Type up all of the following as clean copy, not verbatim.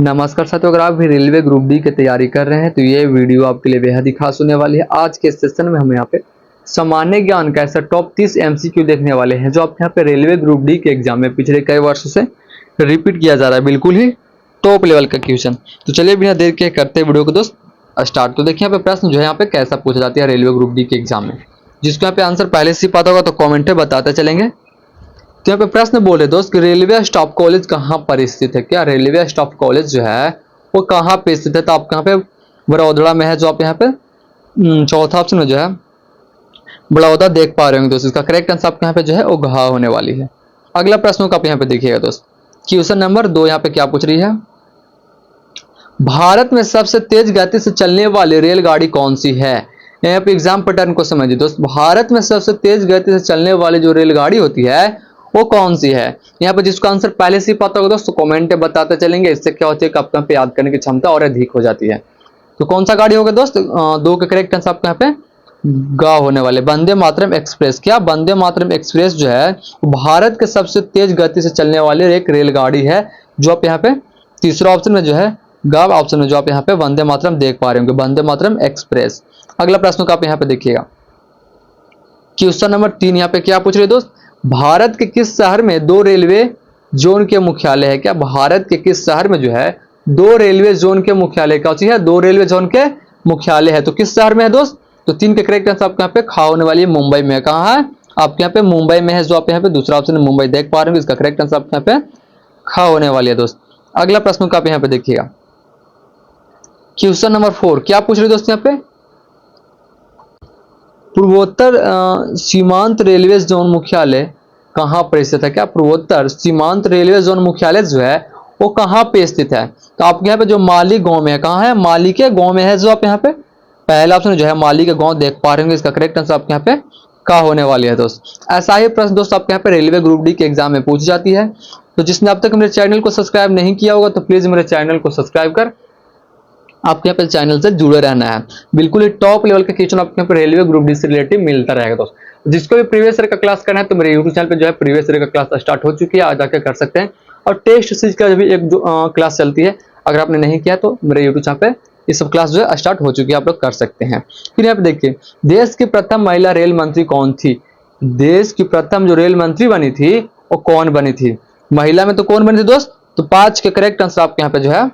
नमस्कार साथियों, अगर आप भी रेलवे ग्रुप डी की तैयारी कर रहे हैं तो ये वीडियो आपके लिए बेहद ही खास होने वाली है। आज के सेशन में हम यहाँ पे सामान्य ज्ञान का ऐसा टॉप 30 एमसीक्यू देखने वाले हैं जो आपके यहाँ पे रेलवे ग्रुप डी के एग्जाम में पिछले कई वर्षों से रिपीट किया जा रहा है। बिल्कुल ही टॉप लेवल का क्वेश्चन। तो चलिए बिना देर के करते हैं वीडियो को दोस्त स्टार्ट। तो देखिए यहाँ पे प्रश्न जो है यहाँ पे कैसा पूछा जाता है रेलवे ग्रुप डी के एग्जाम में, जिसको यहाँ पे आंसर पहले से पता होगा तो कॉमेंट में बताते चलेंगे। तो यहाँ पे प्रश्न बोले दोस्त कि रेलवे स्टाफ कॉलेज कहाँ पर स्थित है। क्या रेलवे स्टाफ कॉलेज जो है वो कहाँ पे स्थित है? तो आप यहाँ पे बड़ौदा में है, जो आप यहाँ पे चौथा ऑप्शन में जो है बड़ौदा देख पा रहे होंगे दोस्त। इसका करेक्ट आंसर आपके यहाँ पे जो है वो घा होने वाली है। अगला प्रश्न को आप यहाँ पे देखिएगा दोस्त। क्वेश्चन नंबर 2 यहाँ पे क्या पूछ रही है, भारत में सबसे तेज गति से चलने वाली रेलगाड़ी कौन सी है? यहाँ पे एग्जाम पैटर्न को समझिए दोस्त। भारत में सबसे तेज गति से चलने वाली जो रेलगाड़ी होती है वो कौन सी है? यहाँ पे जिसका आंसर पहले से ही पता होगा दोस्तों कमेंट में बताते चलेंगे। इससे क्या होती है कि आपको यहाँ पे याद करने की क्षमता और अधिक हो जाती है। तो कौन सा गाड़ी होगा दोस्त? 2 के करेक्ट आंसर आपको यहाँ पे गा होने वाले वंदे मातरम एक्सप्रेस। क्या वंदे मातरम एक्सप्रेस जो है भारत के सबसे तेज गति से चलने वाली एक रेलगाड़ी है, जो आप यहाँ पे तीसरा ऑप्शन में जो है गा ऑप्शन में जो आप यहाँ पे वंदे मातरम देख पा रहे होंगे, वंदे मातरम एक्सप्रेस। अगला प्रश्न को आप यहाँ पे देखिएगा। क्वेश्चन नंबर 3 यहाँ पे क्या पूछ रहे दोस्त, भारत के किस शहर में 2 रेलवे जोन के मुख्यालय है? क्या भारत के किस शहर में जो है 2 रेलवे जोन के मुख्यालय क्या है? 2 रेलवे जोन के मुख्यालय है। तो किस शहर में है दोस्त? तो 3 के करेक्ट आंसर आपके यहाँ पे खा होने वाली है, मुंबई में। कहाँ है? आपके यहाँ पे मुंबई में है, जो आप यहाँ पे दूसरा ऑप्शन मुंबई देख पा रहे हैं। इसका करेक्ट आंसर आपके यहाँ पे खा होने वाली है दोस्त। अगला प्रश्न को आप यहाँ पे देखिएगा। क्वेश्चन नंबर 4 क्या पूछ रहे दोस्त, यहाँ पे पूर्वोत्तर सीमांत रेलवे जोन मुख्यालय कहाँ पर स्थित है? क्या पूर्वोत्तर सीमांत रेलवे जोन मुख्यालय जो है वो कहाँ पे स्थित है? तो आपके यहाँ पे जो माली गांव में है, कहाँ है? माली के गांव में है, जो आप यहाँ पे पहला ऑप्शन जो है माली के गांव देख पा रहे होंगे। इसका करेक्ट आंसर आपके यहाँ पे का होने वाली है दोस्त। ऐसा ही प्रश्न दोस्त आपके यहाँ पे रेलवे ग्रुप डी के एग्जाम में पूछी जाती है। तो जिसने अब तक मेरे चैनल को सब्सक्राइब नहीं किया होगा तो प्लीज मेरे चैनल को सब्सक्राइब कर आपके यहाँ पे चैनल से जुड़े रहना है। बिल्कुल ही टॉप लेवल का क्वेश्चन आपके यहाँ पे रेलवे ग्रुप डी से रिलेटेड मिलता रहेगा दोस्त। जिसको भी प्रीवियस ईयर का क्लास करना है तो मेरे यूट्यूब चैनल पे जो है प्रीवियस ईयर का क्लास स्टार्ट हो चुकी है, आ जाकर कर सकते हैं। और टेस्ट सीरीज का भी एक क्लास चलती है, अगर आपने नहीं किया तो मेरे यूट्यूब चैनल पे ये सब क्लास जो है स्टार्ट हो चुकी है, आप लोग कर सकते हैं। फिर यहाँ पे देखिए, देश की प्रथम महिला रेल मंत्री कौन थी? देश की प्रथम जो रेल मंत्री बनी थी वो कौन बनी थी? महिला में तो कौन बनी थी दोस्त? तो 5 के करेक्ट आंसर आपके यहाँ पे जो है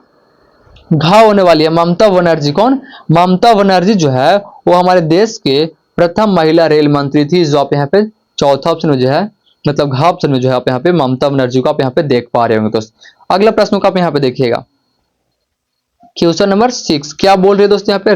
घा होने वाली है, ममता बनर्जी। कौन? ममता बनर्जी जो है वो हमारे देश के प्रथम महिला रेल मंत्री थी, जो आप यहाँ पे चौथा ऑप्शन में जो है मतलब घा ऑप्शन में जो है आप यहाँ पे ममता बनर्जी को आप यहाँ पे देख पा रहे होंगे दोस्त। अगला प्रश्न को आप यहाँ पे देखिएगा। क्वेश्चन नंबर 6 क्या बोल रहे दोस्त, यहाँ पे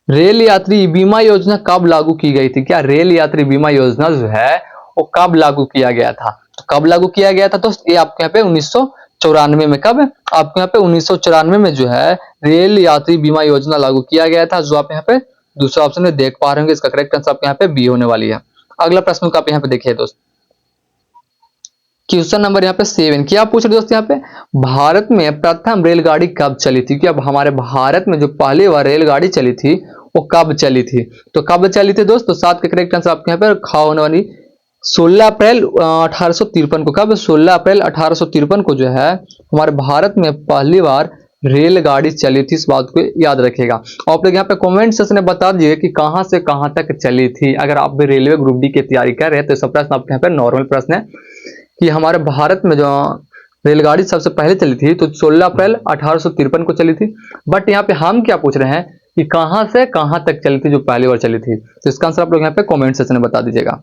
रेल यात्री बीमा योजना कब लागू की गई थी? क्या रेल यात्री बीमा योजना जो है वो कब लागू किया गया था? तो कब लागू किया गया था दोस्त? ये आपके यहाँ पे 1994 में। कब? आपके यहाँ पे 1994 में जो है रेल यात्री बीमा योजना लागू किया गया था, जो आप यहाँ पे दूसरा ऑप्शन में देख पा रहे होंगे। इसका करेक्ट आंसर आपके यहाँ पे बी होने वाली है। अगला प्रश्न को आप यहाँ पे देखिए दोस्त। क्वेश्चन नंबर यहाँ पे 7 क्या पूछ रहे दोस्त, यहाँ पे भारत में प्रथम रेलगाड़ी कब चली थी? क्या हमारे भारत में जो पहली बार रेलगाड़ी चली थी वो कब चली थी? तो कब चली थी दोस्त? तो 7 के करेक्ट आंसर आपके यहाँ पे खा होने वाली 16 अप्रैल 1853 को। कब? 16 अप्रैल 1853 को जो है हमारे भारत में पहली बार रेलगाड़ी चली थी। इस बात को याद रखिएगा। आप लोग यहाँ पे कमेंट सेक्शन में बता दीजिए कि कहां से कहां तक चली थी। अगर आप भी रेलवे ग्रुप डी की तैयारी कर रहे हैं तो सब प्रश्न आपके यहाँ पे नॉर्मल प्रश्न है कि हमारे भारत में जो रेलगाड़ी सबसे पहले चली थी तो 16 अप्रैल 1853 को चली थी। बट यहाँ पे हम क्या पूछ रहे हैं कि कहां से कहां तक चली थी जो पहली बार चली थी। तो इसका आंसर आप लोग यहाँ पे कमेंट सेक्शन में बता दीजिएगा।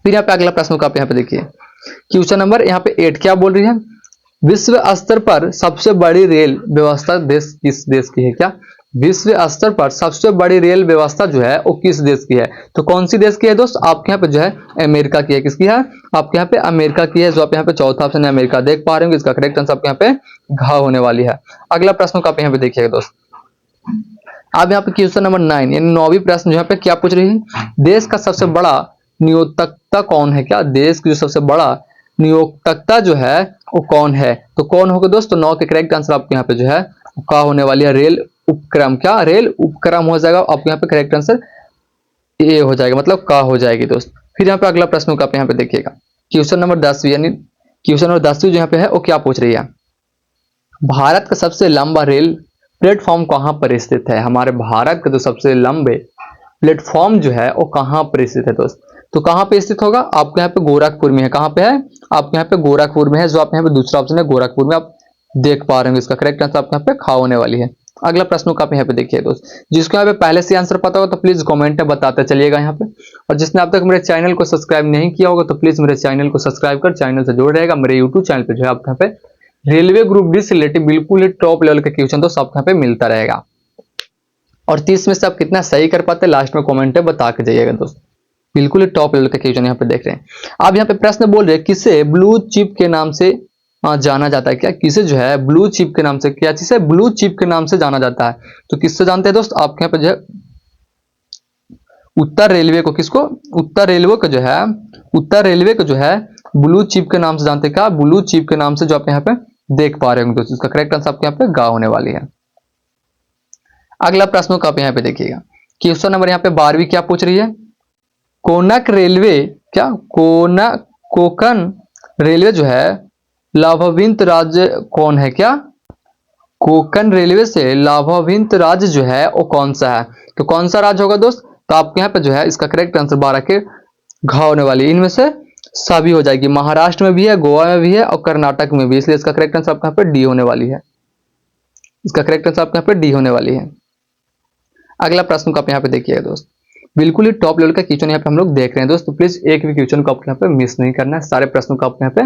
फिर यहाँ पे अगला प्रश्न को आप यहाँ पे देखिए। क्वेश्चन नंबर यहाँ पे 8 क्या बोल रही है, विश्व स्तर पर सबसे बड़ी रेल व्यवस्था देश किस देश की है? क्या विश्व स्तर पर सबसे बड़ी रेल व्यवस्था जो है वो किस देश की है? तो कौन सी देश की है दोस्त? आपके यहाँ पे जो है अमेरिका की है। किसकी है? आपके यहाँ पे अमेरिका की है, जो आप यहाँ पे चौथा ऑप्शन है अमेरिका देख पा रहे होंगे। इसका करेक्ट आंसर आपके यहाँ पे घा होने वाली है। अगला प्रश्न को आप यहाँ पे देखिएगा दोस्त। अब यहाँ पे क्वेश्चन नंबर 9 यानी 9वीं प्रश्न जो यहाँ पे क्या पूछ रही है, देश का सबसे बड़ा नियोक्ता कौन है? क्या देश की जो सबसे बड़ा नियोक्ता जो है वो कौन है? तो कौन होगा दोस्त? तो 9 के करेक्ट आंसर आपके यहाँ पे जो है क्या होने वाली है? रेल उपक्रम। क्या? रेल उपक्रम हो जाएगा आपके यहाँ पे करेक्ट आंसर ए हो जाएगा, मतलब का हो जाएगी दोस्त। फिर यहाँ पे अगला प्रश्न को आप यहाँ पे देखिएगा। क्वेश्चन नंबर 10 यानी क्वेश्चन नंबर 10 जो यहाँ पे है वो क्या पूछ रही है, भारत का सबसे लंबा रेल प्लेटफॉर्म कहाँ पर स्थित है? हमारे भारत का जो सबसे लंबे प्लेटफॉर्म जो है वो कहाँ पर स्थित है दोस्त? तो कहाँ पे स्थित होगा? आपके यहाँ पे गोरखपुर में है। कहाँ पे है? आपके यहाँ पे गोरखपुर में है। जो आप यहाँ पे दूसरा ऑप्शन है गोरखपुर में, आप देख पा रहे होंगे। इसका करेक्ट आंसर आपके यहाँ पे खा होने वाली है। अगला प्रश्न का आप यहाँ पे देखिए दोस्त, जिसको यहाँ पे पहले से आंसर पता होगा तो प्लीज कमेंट में बताते चलिएगा यहाँ पे। और जिसने अब तक मेरे चैनल को सब्सक्राइब नहीं किया होगा तो प्लीज मेरे चैनल को सब्सक्राइब कर चैनल से जुड़ रहेगा। मेरे यूट्यूब चैनल पे जो है आपके यहाँ पे रेलवे ग्रुप डी से रिलेटेड बिल्कुल ही टॉप लेवल का क्वेश्चन दोस्त आपके यहाँ पे मिलता रहेगा। और 30 में से आप कितना सही कर पाते लास्ट में कमेंट में बता के जाइएगा दोस्त। बिल्कुल ही टॉप लेवल का क्वेश्चन यहाँ पे देख रहे हैं। आप यहाँ पे प्रश्न बोल रहे हैं किसे ब्लू चिप के नाम से जाना जाता है? क्या किसे जो है ब्लू चिप के नाम से, क्या चीज ब्लू चिप के नाम से जाना जाता है? तो किससे जानते हैं दोस्त? आपके यहाँ पे जो है उत्तर रेलवे को, किसको? उत्तर रेलवे को जो है, उत्तर रेलवे को जो है ब्लू चिप के नाम से जानते हैं। क्या? ब्लू चिप के नाम से, जो आप यहाँ पे देख पा रहे होंगे दोस्त। इसका करेक्ट आंसर आपके यहाँ पे गा होने वाली है। अगला प्रश्न को आप यहाँ पे देखिएगा, क्वेश्चन नंबर यहाँ पे 12वीं क्या पूछ रही है? कोनक रेलवे, क्या कोकन रेलवे जो है लाभान्वित राज्य कौन है? क्या कोकन रेलवे से लाभान्वित राज्य जो है वो कौन सा है? तो कौन सा राज्य होगा दोस्त? तो आपके यहाँ पे जो है इसका करेक्ट आंसर 12 के घ होने वाली है। इनमें से सभी हो जाएगी। महाराष्ट्र में भी है, गोवा में भी है और कर्नाटक में भी, इसलिए इसका करेक्ट आंसर आपके यहाँ पे डी होने वाली है। इसका करेक्ट आंसर आपके यहाँ पे डी होने वाली है। अगला प्रश्न को आप यहाँ पे देखिएगा दोस्त, बिल्कुल ही टॉप लेवल का क्वेश्चन यहाँ पे हम लोग देख रहे हैं दोस्त। तो प्लीज एक भी क्वेश्चन को आपको यहाँ पे मिस नहीं करना है, सारे प्रश्नों को आपको यहाँ पे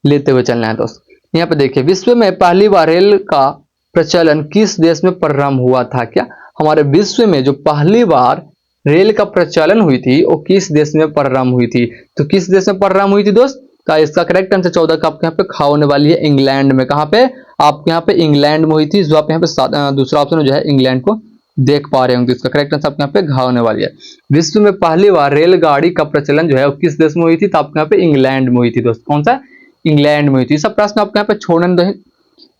लेते हुए चलना है दोस्त। यहाँ पे देखिए, विश्व में पहली बार रेल का प्रचलन किस देश में प्रारंभ हुआ था? क्या हमारे विश्व में जो पहली बार रेल का प्रचलन हुई थी वो किस देश में प्रारंभ हुई थी? तो किस देश में प्रारंभ हुई थी दोस्त? तो इसका करेक्ट आंसर 14 का आपके यहाँ पे खा होने वाली है, इंग्लैंड में। कहाँ पे? आपके यहाँ पे इंग्लैंड में हुई थी। जो आप यहाँ पे दूसरा ऑप्शन जो है इंग्लैंड को देख पा रहे होंगे। इसका करेक्ट आंसर आपके यहाँ पे घा होने वाली है। विश्व में पहली बार रेलगाड़ी का प्रचलन जो है वो किस देश में हुई थी? तो आपके यहाँ पे इंग्लैंड में हुई थी दोस्त। कौन सा? इंग्लैंड में हुई थी। सब प्रश्न आपके यहाँ पे छोड़ने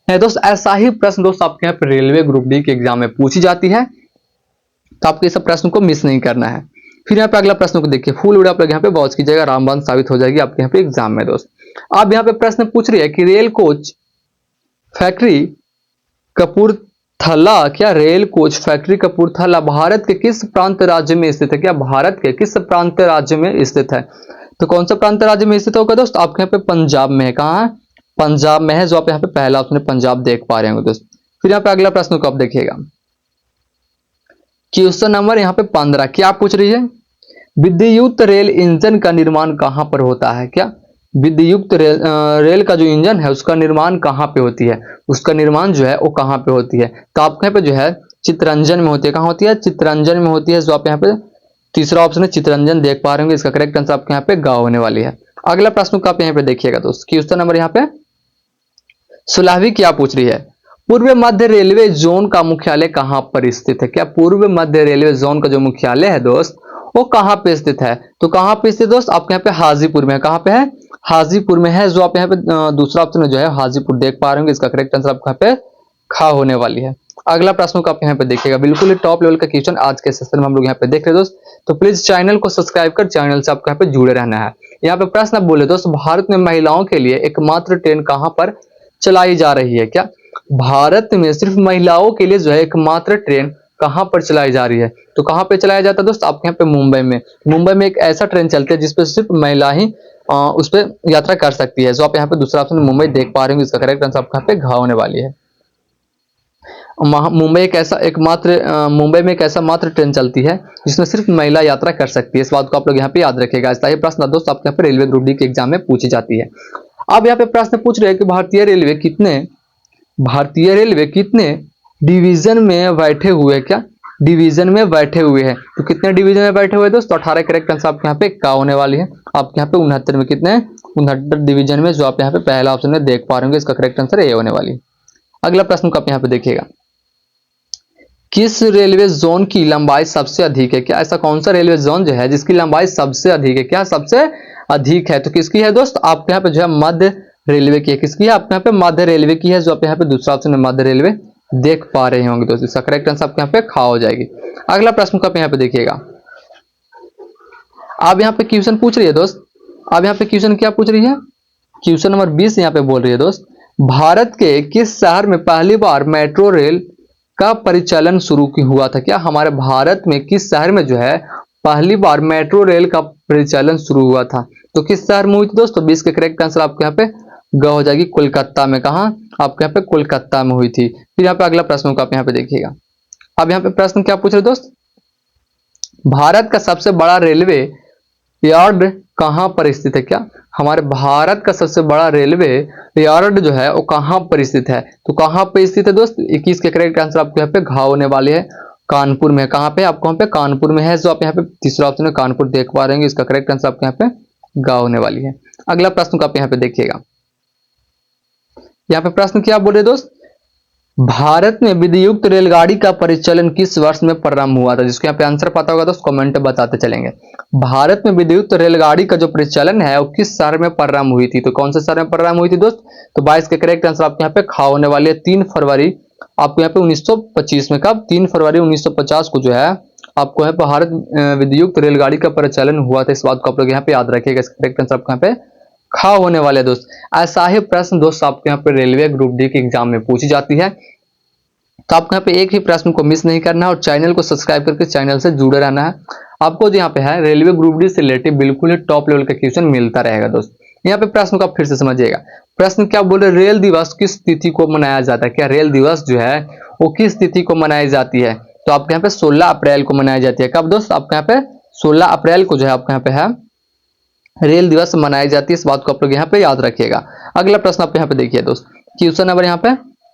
है दोस्त। ऐसा ही प्रश्न दोस्त आपके यहाँ पे रेलवे ग्रुप डी के एग्जाम में पूछी जाती है, तो आपको इस प्रश्न को मिस नहीं करना है। फिर यहाँ पे अगला प्रश्न को देखिए, फुल वीडियो आप लोग यहाँ पे वॉच कीजिएगा, रामबान साबित हो जाएगी आपके यहाँ पे एग्जाम में दोस्त। आप यहाँ पे प्रश्न पूछ रही है कि रेल कोच फैक्ट्री कपूरथला, क्या rail coach factory Kapurthala Bharat के किस प्रांत राज्य में स्थित है? क्या भारत के किस प्रांत राज्य में स्थित है? तो कौन सा प्रांत राज्य में स्थित होगा दोस्त? आपके यहाँ पे पंजाब में है। कहाँ है? पंजाब में है। जो आप यहाँ पे पहला ऑप्शन पंजाब देख पा रहे होंगे दोस्त। फिर यहाँ पे अगला प्रश्न को आप देखिएगा, क्वेश्चन नंबर यहाँ पे 15 क्या पूछ रही है? विद्युत रेल इंजन का निर्माण कहाँ पर होता है? क्या विद्युत रेल का जो इंजन है उसका निर्माण कहाँ पे होती है? उसका निर्माण जो है वो कहाँ पे होती है? तो आपके यहाँ पे जो है चितरंजन में होती है। कहाँ होती है? चितरंजन में होती है। जो आप यहाँ पे तीसरा ऑप्शन है चितरंजन देख पा रहे होंगे। इसका करेक्ट आंसर आपके यहाँ पे गा होने वाली है। अगला प्रश्न को आप यहाँ पे देखिएगा दोस्त, क्वेश्चन नंबर यहाँ पे 16वीं क्या पूछ रही है? पूर्व मध्य रेलवे जोन का मुख्यालय कहाँ पर स्थित है? क्या पूर्व मध्य रेलवे जोन का जो मुख्यालय है दोस्त वो कहाँ पे स्थित है? तो कहाँ पे स्थित दोस्त? आपके यहाँ पे हाजीपुर में है। कहाँ पे है? हाजीपुर में है। जो आप यहाँ पे दूसरा ऑप्शन जो है हाजीपुर देख पा रहे होंगे। इसका करेक्ट आंसर आपको यहाँ पे खा होने वाली है। अगला प्रश्न को आप यहाँ पे देखिएगा, बिल्कुल ही टॉप लेवल का क्वेश्चन आज के सेशन में हम लोग यहाँ पे देख रहे हैं दोस्त। तो प्लीज चैनल को सब्सक्राइब कर चैनल से आपको यहाँ पे जुड़े रहना है। यहाँ पे प्रश्न आप बोले दोस्त, भारत में महिलाओं के लिए एकमात्र ट्रेन कहाँ पर चलाई जा रही है? क्या भारत में सिर्फ महिलाओं के लिए जो है एकमात्र ट्रेन कहां पर चलाई जा रही है? तो कहां पे चलाया जाता है दोस्त? आपके यहाँ पे मुंबई में। मुंबई में एक ऐसा ट्रेन चलता है जिसपे सिर्फ महिला ही उस पर यात्रा कर सकती है। जो आप यहाँ पे दूसरा ऑप्शन मुंबई देख पा रहे होंगे। इसका करेक्ट आंसर आपके यहाँ पे घा होने वाली है। मुंबई में एक ऐसा मात्र ट्रेन चलती है जिसमें सिर्फ महिला यात्रा कर सकती है। इस बात को आप लोग यहाँ पे याद रखिएगा। ऐसा ही प्रश्न दोस्त आपके यहाँ पे रेलवे ग्रुप डी के एग्जाम में पूछी जाती है। अब यहाँ पे प्रश्न पूछ रहे हैं कि भारतीय रेलवे कितने डिवीजन में बैठे हुए? क्या डिवीजन में बैठे हुए हैं? तो कितने डिवीजन में बैठे हुए दोस्तों? 18 करेक्ट आंसर आपके यहाँ पे क्या होने वाली है? आपके यहाँ पे 69 में, कितने 69 डिवीजन में। जो आप यहाँ पे पहला ऑप्शन में देख पा रहे होंगे। इसका करेक्ट आंसर ए होने वाली है। अगला प्रश्न को आप यहाँ पे देखिएगा, किस रेलवे जोन की लंबाई सबसे अधिक है? क्या ऐसा कौन सा रेलवे जोन जो है जिसकी लंबाई सबसे अधिक है? क्या सबसे अधिक है? तो किसकी है दोस्त? आपके यहाँ पे जो है मध्य रेलवे की है। किसकी है? आपके यहाँ पे मध्य रेलवे की है। जो आप यहाँ पे दूसरा ऑप्शन है मध्य रेलवे देख पा रहे होंगे दोस्त। इसका करेक्ट आंसर आपके यहाँ पे खा हो जाएगी। अगला प्रश्न को आप यहाँ पे देखिएगा, आप यहाँ पे क्वेश्चन पूछ रही है दोस्त। आप यहाँ पे क्वेश्चन क्या पूछ रही है? क्वेश्चन नंबर 20 यहाँ पे बोल रही है दोस्त, भारत के किस शहर में पहली बार मेट्रो रेल का परिचालन शुरू हुआ था? क्या हमारे भारत में किस शहर में जो है पहली बार मेट्रो रेल का परिचालन शुरू हुआ था? तो किस शहर में हुई थी दोस्तों? 20 के करेक्ट आंसर आपके यहाँ पे ग हो जाएगी, कोलकाता में। कहा? आपके यहाँ पे कोलकाता में हुई थी। फिर यहाँ पे अगला प्रश्न को आप यहाँ पे देखिएगा। अब यहाँ पे प्रश्न क्या पूछ रहे दोस्त? भारत का सबसे बड़ा रेलवे यार्ड कहां पर स्थित है? क्या हमारे भारत का सबसे बड़ा रेलवे यार्ड जो है वो कहां पर स्थित है? तो कहां पर स्थित है दोस्त? 21 के करेक्ट आंसर आपको यहाँ पे घाव होने वाले है। कानपुर में। कहां पे? आपको यहाँ पे कानपुर में है। जो आप यहाँ पे तीसरा ऑप्शन में कानपुर देख पा रहे हैं, इसका करेक्ट आंसर आपके यहाँ पे गांव होने वाली है। अगला प्रश्न को आप यहाँ पे देखिएगा। यहाँ पे प्रश्न क्या बोल रहे दोस्त? भारत में विद्युत रेलगाड़ी का परिचालन किस वर्ष में प्रारंभ हुआ था? जिसको यहाँ पे आंसर पता होगा दोस्त कमेंट में बताते चलेंगे। भारत में विद्युत रेलगाड़ी का जो परिचालन है वो किस शहर में प्रारंभ हुई थी? तो कौन से शहर में प्रारंभ हुई थी दोस्त? तो 22 के करेक्ट आंसर आपके यहाँ पे खा होने वाली है। 3 फरवरी आपको यहाँ पे 1925 में। कब? 3 फरवरी 1950 को जो है आपको यहाँ पे भारत विद्युत रेलगाड़ी का परिचालन हुआ था। इस बात को आप लोग यहाँ पे याद रखिएगा। इसका करेक्ट आंसर आपको यहाँ पे खा होने वाले दोस्त। ऐसा ही प्रश्न दोस्त आपके यहाँ पे रेलवे ग्रुप डी के एग्जाम में पूछी जाती है। तो आपको यहाँ पे एक ही प्रश्न को मिस नहीं करना है और चैनल को सब्सक्राइब करके चैनल से जुड़े रहना है। आपको जो यहाँ पे है रेलवे ग्रुप डी से रिलेटेड बिल्कुल ही टॉप लेवल का क्वेश्चन मिलता रहेगा दोस्त। यहाँ पे प्रश्न को आप फिर से समझिएगा। प्रश्न क्या बोल रहे? रेल दिवस किस तिथि को मनाया जाता है? क्या रेल दिवस जो है वो किस तिथि को मनाई जाती है? तो आपके यहाँ पे 16 अप्रैल को मनाई जाती है। कब दोस्त? आपके यहाँ पे 16 अप्रैल को जो है आपके यहाँ पे है रेल दिवस मनाई जाती है। इस बात को आप लोग यहाँ पे याद रखिएगा। अगला प्रश्न आप यहाँ पे देखिए दोस्त। क्वेश्चन नंबर यहाँ पे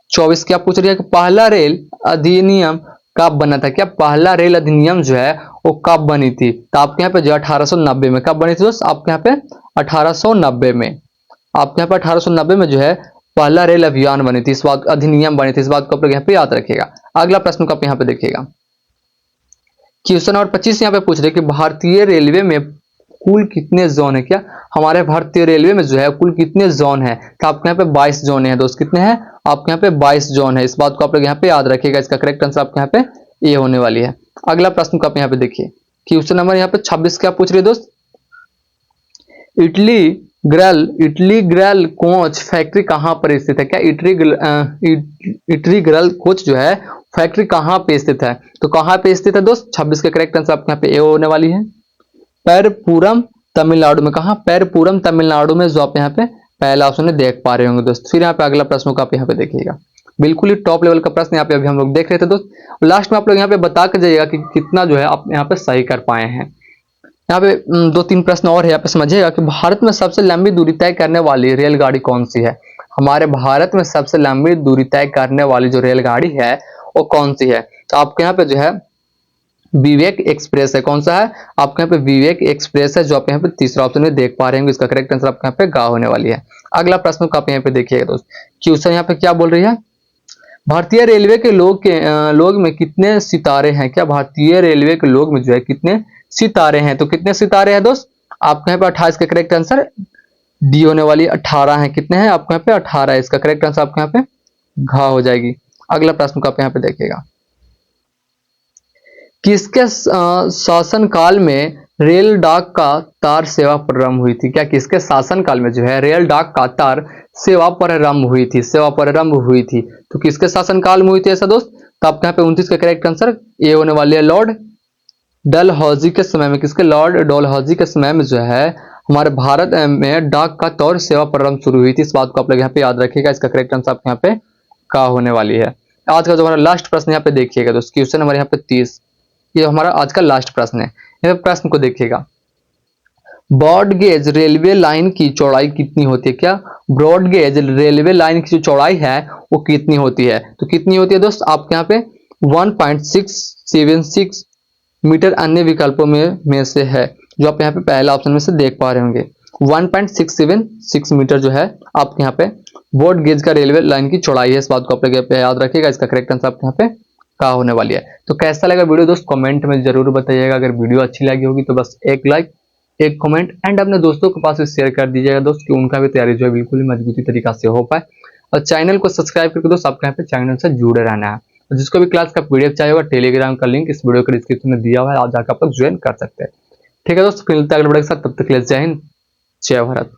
24 क्या पूछ रही है कि पहला रेल अधिनियम कब बना था? क्या पहला रेल अधिनियम जो है वो कब बनी थी? तो आपके यहाँ पे जो 1890 में। कब बनी थी दोस्त? आपके यहाँ पे 1890 में। आपके यहाँ पे 1890 में जो है पहला रेल अभियान बनी थी। इस बात अधिनियम बनी थी। इस बात को आप लोग यहाँ पे याद रखिएगा। अगला प्रश्न को आप यहाँ पे देखिएगा। क्वेश्चन नंबर 25 यहाँ पे पूछ रहे कि भारतीय रेलवे में कुल कितने जोन है? क्या हमारे भारतीय रेलवे में जो है कुल कितने जोन है? तो आपके यहाँ पे 22 जोन है दोस्त। कितने हैं? आपके यहाँ पे 22 जोन है। इस बात को आप लोग यहाँ पे याद रखिएगा। इसका करेक्ट आंसर आपके यहाँ पे ए होने वाली है। अगला प्रश्न को आप यहाँ पे देखिए। क्वेश्चन नंबर यहाँ पे 26 क्या पूछ रही है दोस्त? इटली ग्रल कोच फैक्ट्री कहाँ पर स्थित है? क्या इटली ग्रल कोच जो है फैक्ट्री कहाँ पे स्थित है? तो कहाँ पे स्थित है दोस्त? 26 के करेक्ट आंसर आपके यहाँ पे ए होने वाली है। पैरपूरम तमिलनाडु में। कहा? पैरपूरम तमिलनाडु में। जो आप यहाँ पे पहला ऑप्शन में देख पा रहे होंगे दोस्त। फिर यहाँ पे अगला प्रश्न को आप यहाँ पे देखिएगा। बिल्कुल ही टॉप लेवल का प्रश्न यहाँ पे अभी हम लोग देख रहे थे दोस्त। लास्ट में आप लोग यहाँ पे बता कर जाइएगा कि कितना जो है आप यहाँ पे सही कर पाए हैं। यहाँ पे 2-3 प्रश्न और है। यहाँ पे समझिएगा कि भारत में सबसे लंबी दूरी तय करने वाली रेलगाड़ी कौन सी है? हमारे भारत में सबसे लंबी दूरी तय करने वाली जो रेलगाड़ी है वो कौन सी है? तो आपके यहाँ पे जो है विवेक एक्सप्रेस है। कौन सा है? आपके यहाँ पे विवेक एक्सप्रेस है। जो आप यहाँ पे तीसरा ऑप्शन में देख पा रहे होंगे। इसका करेक्ट आंसर आपके यहाँ पे गा होने वाली है। अगला प्रश्न को आप यहाँ पे देखिएगा दोस्त। क्वेश्चन यहाँ पे क्या बोल रही है? भारतीय रेलवे के लोग में कितने सितारे हैं? क्या भारतीय रेलवे के लोग में जो है कितने सितारे हैं? तो कितने सितारे हैं दोस्त? आपके यहाँ पे 28 का करेक्ट आंसर डी होने वाली। 18 है। कितने हैं? आपके यहाँ पे 18 है। इसका करेक्ट आंसर आपके यहाँ पे घा हो जाएगी। अगला प्रश्न को आप यहाँ पे देखिएगा। किसके शासनकाल में रेल डाक का तार सेवा प्रारंभ हुई थी? क्या किसके शासनकाल में जो है रेल डाक का तार सेवा प्रारंभ हुई थी? सेवा प्रारंभ हुई थी। तो किसके शासनकाल में हुई थी ऐसा दोस्त? तो आपके यहाँ पे 29 का करेक्ट आंसर ए होने वाली है। लॉर्ड डलहौजी के समय में। किसके? लॉर्ड डलहौजी के समय में जो है हमारे भारत में डाक का तार सेवा प्रारंभ शुरू हुई थी। इस बात को आप लोग यहाँ पे याद रखिएगा। इसका करेक्ट आंसर आपके यहाँ पे का होने वाली है। आज का जो हमारा लास्ट प्रश्न यहाँ पे देखिएगा दोस्त। क्वेश्चन नंबर यहाँ पे 30। ये हमारा आज का लास्ट प्रश्न है। यह प्रश्न को देखिएगा। ब्रॉड गेज रेलवे लाइन की चौड़ाई कितनी होती है? क्या ब्रॉड गेज रेलवे लाइन की जो चौड़ाई है वो कितनी होती है? तो कितनी होती है दोस्त? आपके यहाँ पे 1.676 मीटर अन्य विकल्पों में से है। जो आप यहाँ पे पहला ऑप्शन में से देख पा रहे होंगे। 1.676 मीटर जो है आपके यहाँ पे ब्रॉड गेज का रेलवे लाइन की चौड़ाई है। इस बात को आप लोग याद रखिएगा। इसका करेक्ट आंसर आपके यहाँ पे का होने वाली है। तो कैसा लगा वीडियो दोस्त कमेंट में जरूर बताइएगा। अगर वीडियो अच्छी लगी होगी तो बस एक लाइक, एक कमेंट एंड अपने दोस्तों के पास शेयर कर दीजिएगा दोस्त कि उनका भी तैयारी जो है बिल्कुल ही मजबूती तरीका से हो पाए। और चैनल को सब्सक्राइब करके दोस्त आपके यहाँ पे चैनल से जुड़े रहना है। और जिसको भी क्लास का पीडीएफ चाहिए होगा टेलीग्राम का लिंक इस वीडियो के डिस्क्रिप्शन में दिया हुआ है। आप जाकर आप लोग ज्वाइन कर सकते हैं। ठीक है दोस्त, फिर मिलते हैं अगले वीडियो के साथ। तब तक के लिए जय हिंद, जय भारत।